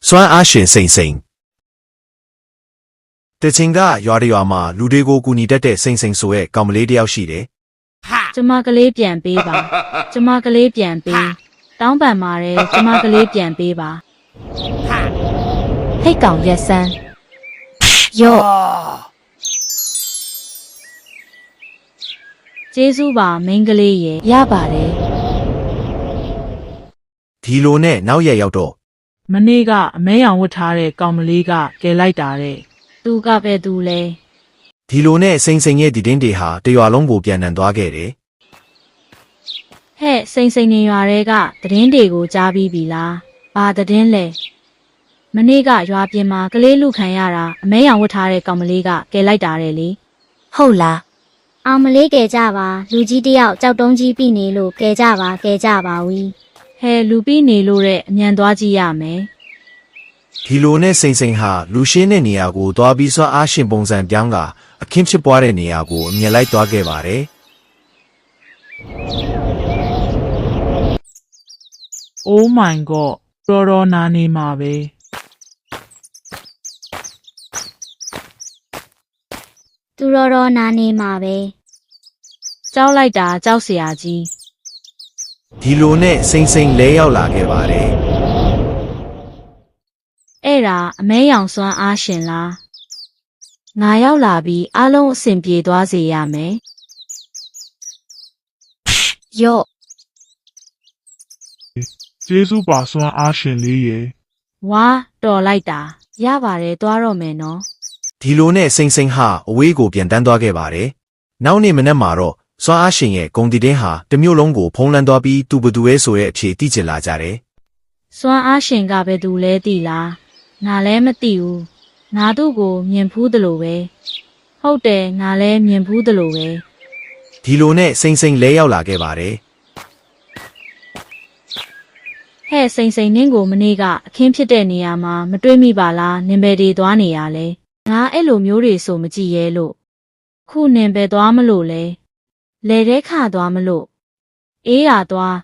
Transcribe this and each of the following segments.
စွမ်းအားရှင်စိန်စိန်တချင်ကရွာတရွာမှာလူတွေကိုကူညီတတ်တဲ့စိန်စိန်ဆိုရဲ့ကောင်မလေးတယောက်ရှိတယ် ကျမကလေးပြန်ပေးပါကျမကလေးပြန်ပေးတောင်းပန်ပါတယ်ကျမကလေးပြန်ပေးပါဟိတ်ကောင်ရက်စမ်းယော့ကျေးဇူးပါမိန်းကလေးရေရပါတယ် ဒီလိုနဲ့နောက်ရက်ရောက်တော့ မနေ့ကအမဲရောင်ဝတ်ထားတဲ့ကောင်မလေးကကယ်လိုက်တာတဲ့ သူကပဲသူလဲ ဒီလိုနဲ့စိန်စိန်ရဲ့ဒီတင်းတွေဟာတရွာလုံးကိုပြန်နှံသွားခဲ့တယ် ဟဲ့စိန်စိန်နေရွာတွေကသတင်းတွေကိုကြားပြီးပြီလားဘာသတင်းလဲမနေ့ကရွာပြင်မှာကလေးလူခံရတာအမဲရောင်ဝတ်ထားတဲ့ကောင်မလေးကကယ်လိုက်တာတဲ့လေဟုတ်လား အောင်မလေးကဲကြပါလူကြီးတယောက်ကြောက်တုံးကြီးပြီနေလို့ကဲကြပါဝီ ဟဲလူပြီးနေလို့တဲ့အမြန်သွားကြည့်ရမယ် ဒီလိုနဲ့စိန်စိန်ဟာလူရှင်းတဲ့နေရာကိုသွားပြီးစွမ်းအားရှင်ပုံစံပြောင်းကအခင်းဖြစ်ပွားတဲ့နေရာကိုအမြင်လိုက်သွားခဲ့ပါတယ် Oh my god တော်တော်နာနေမှာပဲ သူတော်နာနေမှာပဲ ကြောက်လိုက်တာကြောက်เสียကြီး ဒီလိုနဲ့စိန်စိန်လဲရောက်လာခဲ့ပါတယ် အဲ့ဒါအမဲရောင်စွမ်းအားရှင်လားငါရောက်လာပြီးအားလုံးအဆင်ပြေသွားစေရမယ် ယော့ ကျေးဇူးပါစွမ်းအားရှင်လေးရေ ဝါတော်လိုက်တာရပါတယ်သွားတော့မယ်နော် ဒီလိုနဲ့စိန်စိန်ဟာအဝေးကိုပြန်တန်းသွားခဲ့ပါတယ်နောက်နေ့မနက်မှာတော့စွမ်းအားရှင်ရဲ့ဂုံတီတင်းဟာတစ်မျိုးလုံးကိုဖုံးလန်းသွားပြီးသူဘသူရဲဆိုရဲ့အဖြေသိချင်လာကြတယ် စွမ်းအားရှင်ကပဲသူလဲသိလားငါလည်းမသိဘူးငါတို့ကိုမြင်ဖူးတယ်လို့ပဲဟုတ်တယ်ငါလည်းမြင်ဖူးတယ်လို့ပဲ ဒီလိုနဲ့စိန်စိန်လဲရောက်လာခဲ့ပါတယ် ဟဲ့စိန်စိန်နင်းကိုမနေ့ကအခင်းဖြစ်တဲ့နေရာမှာမတွေးမိပါလားနင်ဘယ်ဒီသွားနေရလဲငါအဲ့လိုမျိုးတွေဆိုမကြည့်ရဲလို့ခုနင်ဘယ်သွားမလို့လဲလေထဲခါသွားမလို့အေးရသွား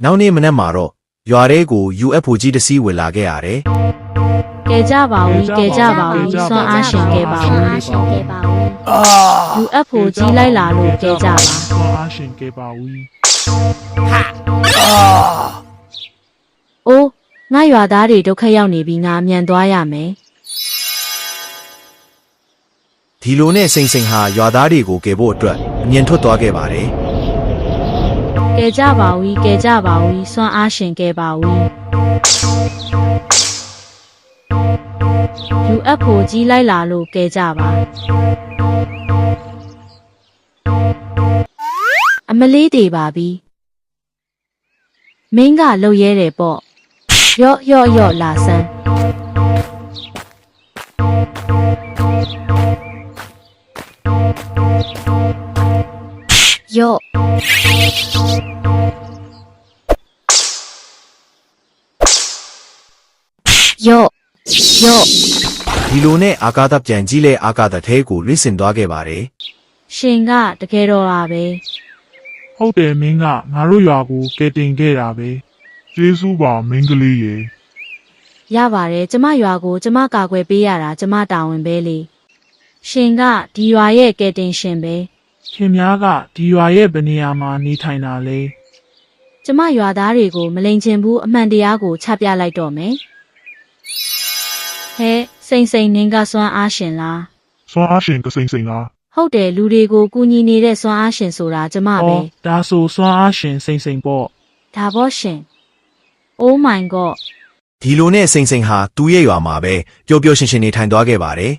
နောက်နေ့မနက်မှာတော့ရွာထဲကို UFO ကြီးတစ်စီးဝင်လာခဲ့ရတယ် ကဲကြပါဦးကဲကြပါဦးစွမ်းအားရှင်ကဲပါဦး ရှင်ကဲပါဦး UFO ကြီးလိုက်လာလို့ကဲကြပါ စွမ်းအားရှင်ကဲပါဝီ အိုးငါရွာသားတွေဒုက္ခရောက်နေပြီငါအမြန်သွားရမယ် ဒီလိုနဲ့စိန်စိန်ဟာရွာသားတွေကိုကယ်ဖို့အတွက်အမြင်ထွက်သွားခဲ့ပါတယ် ကဲကြပါဦးကဲကြပါဦးစွမ်းအားရှင်ကဲပါဦး UFO ကြီးလိုက်လာလို့ကဲကြပါအမလေးတွေပါပြီမင်းကလှုပ်ရဲတယ်ပေါ့ယော့လာစမ်းယော့ယော့ ဒီလိုနဲ့အာကာသပြန်ကြီးလဲအာကာသထဲကိုလွင့်စင်သွားခဲ့ပါတယ် ရှင်ကတကယ်တော့ပါပဲ ဟုတ်တယ်မင်းကငါတို့ရွာကိုကယ်တင်ခဲ့တာပဲကျေးဇူးပါမင်းကလေးရေ ရပါတယ်ကျမရွာကိုကျမကာကွယ်ပေးရတာကျမတာဝန်ပဲလေရှင်ကဒီရွာရဲ့ကယ်တင်ရှင်ပဲ ခင်များကဒီရွာရဲ့ဘယ်နေရာမှာနေထိုင်တာလဲ ကျမရွာသားတွေကိုမလိန်ချင်ဘူးအမှန်တရားကိုချပြလိုက်တော့မယ်ဟဲစိန်စိန်နင်းကစွမ်းအားရှင်လား စွမ်းအားရှင်ကစိန်စိန်လား ဟုတ်တယ်လူတွေကိုကူညီနေတဲ့စွမ်းအားရှင်ဆိုတာကျမပဲ ဒါဆိုစွမ်းအားရှင်စိန်စိန်ပေါ့ ဒါပေါ့ရှင် Oh my god ဒီလိုနဲ့စိန်စိန်ဟာသူ့ရဲ့ရွာမှာပဲပျော်ပျော်ရွှင်ရွှင်နေထိုင်သွားခဲ့ပါတယ်